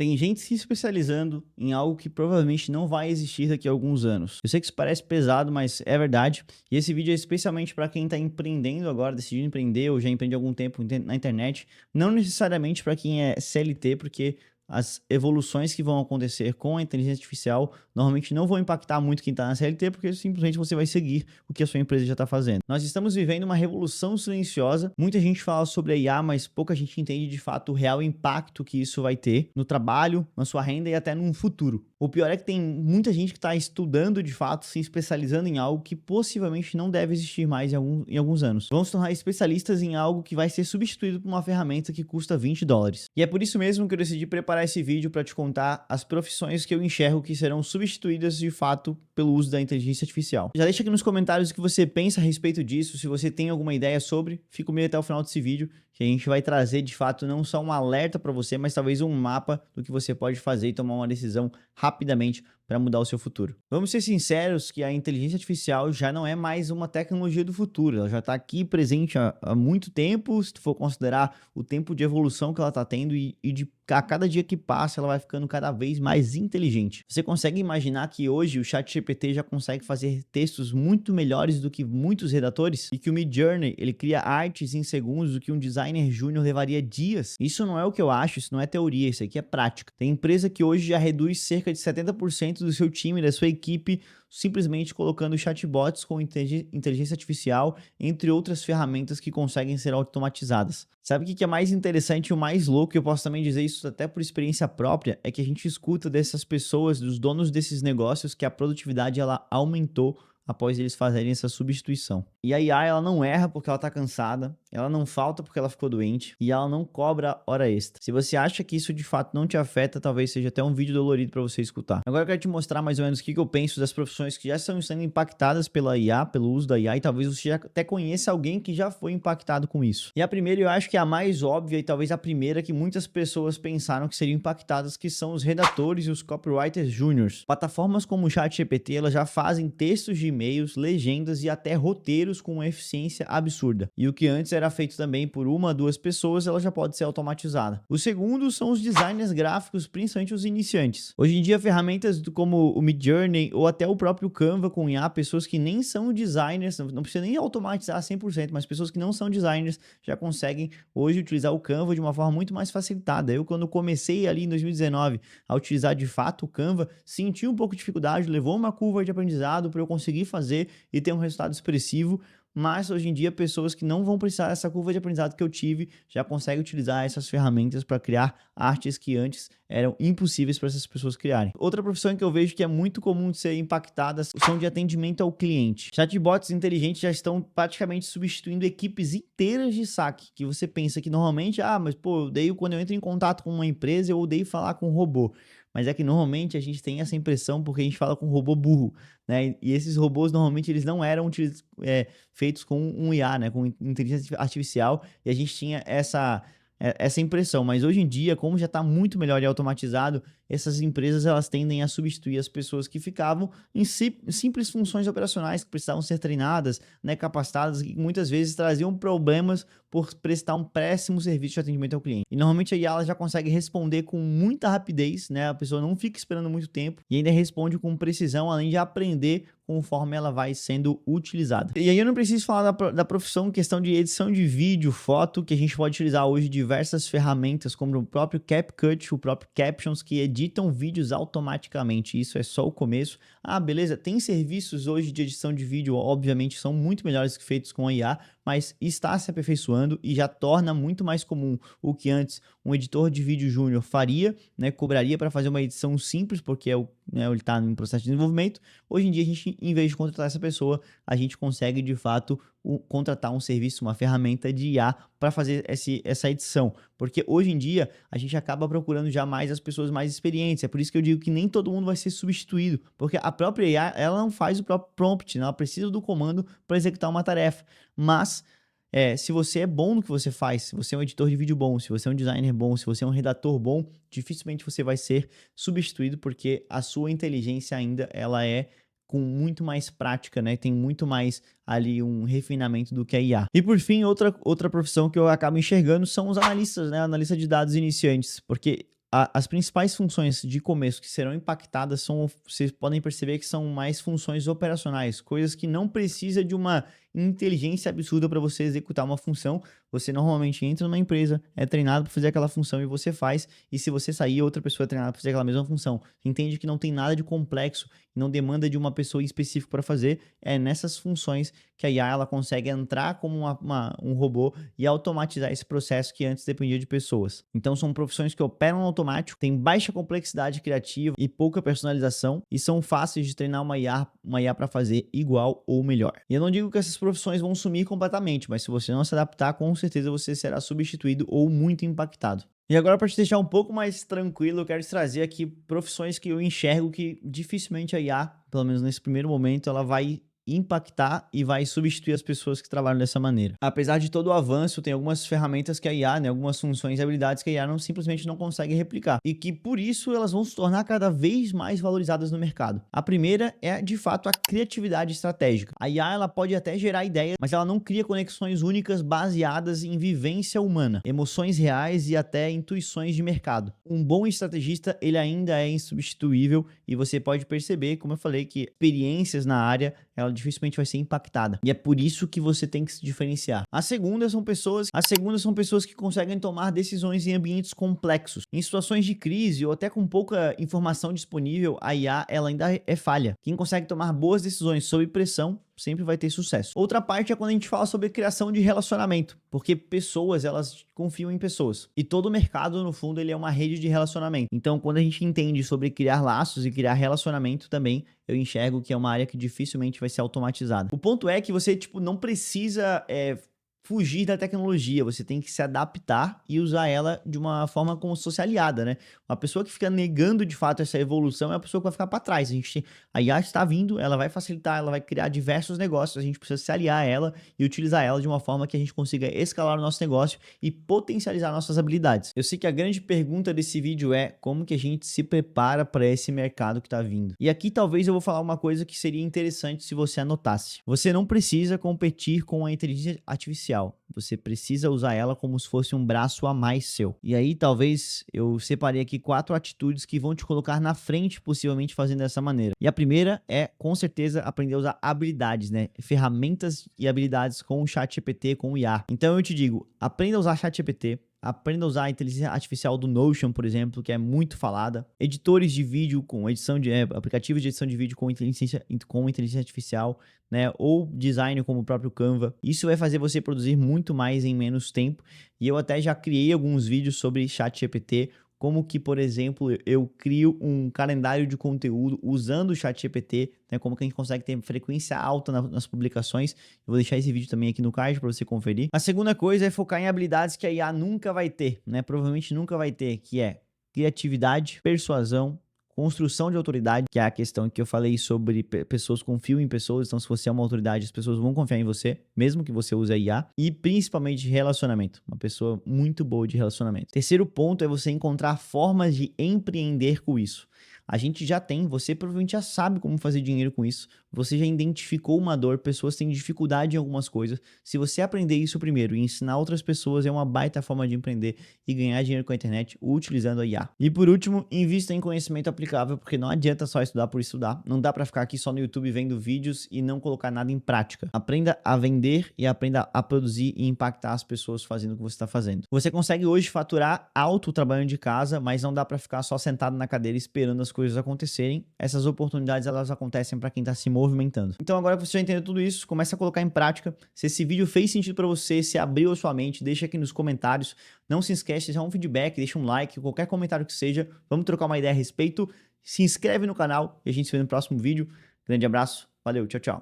Tem gente se especializando em algo que provavelmente não vai existir daqui a alguns anos. Eu sei que isso parece pesado, mas é verdade. E esse vídeo é especialmente para quem está empreendendo agora, decidindo empreender ou já empreende há algum tempo na internet. Não necessariamente para quem é CLT, porque as evoluções que vão acontecer com a inteligência artificial normalmente não vão impactar muito quem está na CLT, porque simplesmente você vai seguir o que a sua empresa já está fazendo. Nós estamos vivendo uma revolução silenciosa. Muita gente fala sobre a IA, mas pouca gente entende de fato o real impacto que isso vai ter no trabalho, na sua renda e até no futuro. O pior é que tem muita gente que está estudando de fato, se especializando em algo que possivelmente não deve existir mais em alguns anos. Vão se tornar especialistas em algo que vai ser substituído por uma ferramenta que custa $20. E é por isso mesmo que eu decidi preparar esse vídeo para te contar as profissões que eu enxergo que serão substituídas de fato pelo uso da inteligência artificial. Já deixa aqui nos comentários o que você pensa a respeito disso, se você tem alguma ideia sobre, fica comigo até o final desse vídeo, que a gente vai trazer de fato não só um alerta para você, mas talvez um mapa do que você pode fazer e tomar uma decisão rapidamente para mudar o seu futuro. Vamos ser sinceros que a inteligência artificial já não é mais uma tecnologia do futuro, ela já está aqui presente há muito tempo, se tu for considerar o tempo de evolução que ela está tendo e a cada dia que passa ela vai ficando cada vez mais inteligente. Você consegue imaginar que hoje o ChatGPT já consegue fazer textos muito melhores do que muitos redatores? E que o Midjourney, ele cria artes em segundos do que um designer júnior levaria dias? Isso não é o que eu acho, isso não é teoria, isso aqui é prática. Tem empresa que hoje já reduz cerca de 70% do seu time, da sua equipe, simplesmente colocando chatbots com inteligência artificial, entre outras ferramentas que conseguem ser automatizadas. Sabe o que é mais interessante e o mais louco, e eu posso também dizer isso até por experiência própria, é que a gente escuta dessas pessoas, dos donos desses negócios, que a produtividade ela aumentou após eles fazerem essa substituição. E a IA, ela não erra porque ela tá cansada, ela não falta porque ela ficou doente e ela não cobra hora extra. Se você acha que isso de fato não te afeta, talvez seja até um vídeo dolorido para você escutar. Agora eu quero te mostrar mais ou menos o que eu penso das profissões que já estão sendo impactadas pela IA, pelo uso da IA, e talvez você já até conheça alguém que já foi impactado com isso. E a primeira eu acho que é a mais óbvia e talvez a primeira que muitas pessoas pensaram que seriam impactadas, que são os redatores e os copywriters júniors. Plataformas como o ChatGPT, elas já fazem textos de e-mails, legendas e até roteiros com uma eficiência absurda. E o que antes era feito também por uma ou duas pessoas, ela já pode ser automatizada. O segundo são os designers gráficos, principalmente os iniciantes. Hoje em dia, ferramentas como o Midjourney ou até o próprio Canva com IA, pessoas que nem são designers, não precisa nem automatizar 100%, mas pessoas que não são designers já conseguem hoje utilizar o Canva de uma forma muito mais facilitada. Eu, quando comecei ali em 2019 a utilizar de fato o Canva, senti um pouco de dificuldade, levou uma curva de aprendizado para eu conseguir fazer e ter um resultado expressivo. Mas hoje em dia pessoas que não vão precisar dessa curva de aprendizado que eu tive já conseguem utilizar essas ferramentas para criar artes que antes eram impossíveis para essas pessoas criarem. Outra profissão que eu vejo que é muito comum de ser impactada são de atendimento ao cliente. Chatbots inteligentes já estão praticamente substituindo equipes inteiras de saque, que você pensa que normalmente, mas pô, quando eu entro em contato com uma empresa, eu odeio falar com um robô. Mas é que normalmente a gente tem essa impressão porque a gente fala com um robô burro, né? E esses robôs normalmente eles não eram feitos com um IA, né? Com inteligência artificial, e a gente tinha essa impressão. Mas hoje em dia, como já está muito melhor e automatizado, essas empresas elas tendem a substituir as pessoas que ficavam em simples funções operacionais que precisavam ser treinadas, né, capacitadas, e muitas vezes traziam problemas por prestar um péssimo serviço de atendimento ao cliente. E normalmente a IA ela já consegue responder com muita rapidez, né? A pessoa não fica esperando muito tempo e ainda responde com precisão, além de aprender conforme ela vai sendo utilizada. E aí eu não preciso falar da profissão em questão de edição de vídeo, foto, que a gente pode utilizar hoje diversas ferramentas, como o próprio CapCut, o próprio Captions, que editam vídeos automaticamente. Isso é só o começo. Beleza, tem serviços hoje de edição de vídeo, obviamente, são muito melhores que feitos com a IA, mas está se aperfeiçoando e já torna muito mais comum o que antes um editor de vídeo júnior faria, né, cobraria para fazer uma edição simples, porque ele está em processo de desenvolvimento. Hoje em dia, a gente, em vez de contratar essa pessoa, a gente consegue, de fato, contratar um serviço, uma ferramenta de IA para fazer essa edição. Porque hoje em dia, a gente acaba procurando já mais as pessoas mais experientes. É por isso que eu digo que nem todo mundo vai ser substituído, porque a própria IA, ela não faz o próprio prompt, né? Ela precisa do comando para executar uma tarefa. Mas se você é bom no que você faz, se você é um editor de vídeo bom, se você é um designer bom, se você é um redator bom, dificilmente você vai ser substituído, porque a sua inteligência ainda ela é com muito mais prática, né? Tem muito mais ali um refinamento do que a IA. E por fim, outra profissão que eu acabo enxergando são os analistas, né? Analista de dados iniciantes, porque as principais funções de começo que serão impactadas vocês podem perceber que são mais funções operacionais, coisas que não precisa de uma inteligência absurda para você executar uma função. Você normalmente entra numa empresa, é treinado para fazer aquela função e você faz, e se você sair, outra pessoa é treinada para fazer aquela mesma função. Entende que não tem nada de complexo, não demanda de uma pessoa específica para fazer. É nessas funções que a IA ela consegue entrar como um robô e automatizar esse processo que antes dependia de pessoas. Então são profissões que operam no automático, têm baixa complexidade criativa e pouca personalização, e são fáceis de treinar uma IA para fazer igual ou melhor. E eu não digo que essas profissões vão sumir completamente, mas se você não se adaptar, com certeza você será substituído ou muito impactado. E agora, para te deixar um pouco mais tranquilo, eu quero te trazer aqui profissões que eu enxergo que dificilmente a IA, pelo menos nesse primeiro momento, ela vai impactar e vai substituir as pessoas que trabalham dessa maneira. Apesar de todo o avanço, tem algumas ferramentas que a IA, né, algumas funções e habilidades que a IA simplesmente não consegue replicar, e que por isso elas vão se tornar cada vez mais valorizadas no mercado. A primeira é, de fato, a criatividade estratégica. A IA ela pode até gerar ideias, mas ela não cria conexões únicas baseadas em vivência humana, emoções reais e até intuições de mercado. Um bom estrategista, ele ainda é insubstituível, e você pode perceber, como eu falei, que experiências na área ela dificilmente vai ser impactada. E é por isso que você tem que se diferenciar. A segunda são pessoas que conseguem tomar decisões em ambientes complexos. Em situações de crise ou até com pouca informação disponível, a IA ela ainda é falha. Quem consegue tomar boas decisões sob pressão sempre vai ter sucesso. Outra parte é quando a gente fala sobre criação de relacionamento, porque pessoas, elas confiam em pessoas. E todo o mercado, no fundo, ele é uma rede de relacionamento. Então, quando a gente entende sobre criar laços e criar relacionamento também, eu enxergo que é uma área que dificilmente vai ser automatizada. O ponto é que você, não precisa fugir da tecnologia, você tem que se adaptar e usar ela de uma forma como se fosse aliada, né? Uma pessoa que fica negando de fato essa evolução é a pessoa que vai ficar para trás. A IA está vindo, ela vai facilitar, ela vai criar diversos negócios, a gente precisa se aliar a ela e utilizar ela de uma forma que a gente consiga escalar o nosso negócio e potencializar nossas habilidades. Eu sei que a grande pergunta desse vídeo é como que a gente se prepara para esse mercado que está vindo. E aqui talvez eu vou falar uma coisa que seria interessante se você anotasse. Você não precisa competir com a inteligência artificial. Você precisa usar ela como se fosse um braço a mais seu. E aí, talvez, eu separei aqui 4 atitudes que vão te colocar na frente, possivelmente fazendo dessa maneira. E a primeira é, com certeza, aprender a usar habilidades, né? Ferramentas e habilidades com o ChatGPT, com o IA. Então, eu te digo, aprenda a usar ChatGPT. Aprenda a usar a inteligência artificial do Notion, por exemplo, que é muito falada. Editores de vídeo com edição de aplicativos de edição de vídeo com inteligência artificial, né? Ou design como o próprio Canva. Isso vai fazer você produzir muito mais em menos tempo. E eu até já criei alguns vídeos sobre ChatGPT, como que, por exemplo, eu crio um calendário de conteúdo usando o ChatGPT, né? Como que a gente consegue ter frequência alta nas publicações. Eu vou deixar esse vídeo também aqui no card para você conferir. A segunda coisa é focar em habilidades que a IA nunca vai ter, né? Provavelmente nunca vai ter, que é criatividade, persuasão, construção de autoridade, que é a questão que eu falei sobre pessoas confiam em pessoas, então se você é uma autoridade, as pessoas vão confiar em você, mesmo que você use a IA, e principalmente relacionamento, uma pessoa muito boa de relacionamento. Terceiro ponto é você encontrar formas de empreender com isso. A gente já tem, você provavelmente já sabe como fazer dinheiro com isso, você já identificou uma dor, pessoas têm dificuldade em algumas coisas. Se você aprender isso primeiro e ensinar outras pessoas, é uma baita forma de empreender e ganhar dinheiro com a internet utilizando a IA. E por último, invista em conhecimento aplicável, porque não adianta só estudar por estudar. Não dá para ficar aqui só no YouTube vendo vídeos e não colocar nada em prática. Aprenda a vender e aprenda a produzir e impactar as pessoas fazendo o que você está fazendo. Você consegue hoje faturar alto trabalhando de casa, mas não dá para ficar só sentado na cadeira esperando as coisas acontecerem. Essas oportunidades, elas acontecem para quem está se movimentando. Então agora que você já entendeu tudo isso, comece a colocar em prática. Se esse vídeo fez sentido para você, se abriu a sua mente, deixa aqui nos comentários. Não se esquece de deixar um feedback, deixa um like, qualquer comentário que seja. Vamos trocar uma ideia a respeito. Se inscreve no canal e a gente se vê no próximo vídeo. Grande abraço, valeu, tchau, tchau.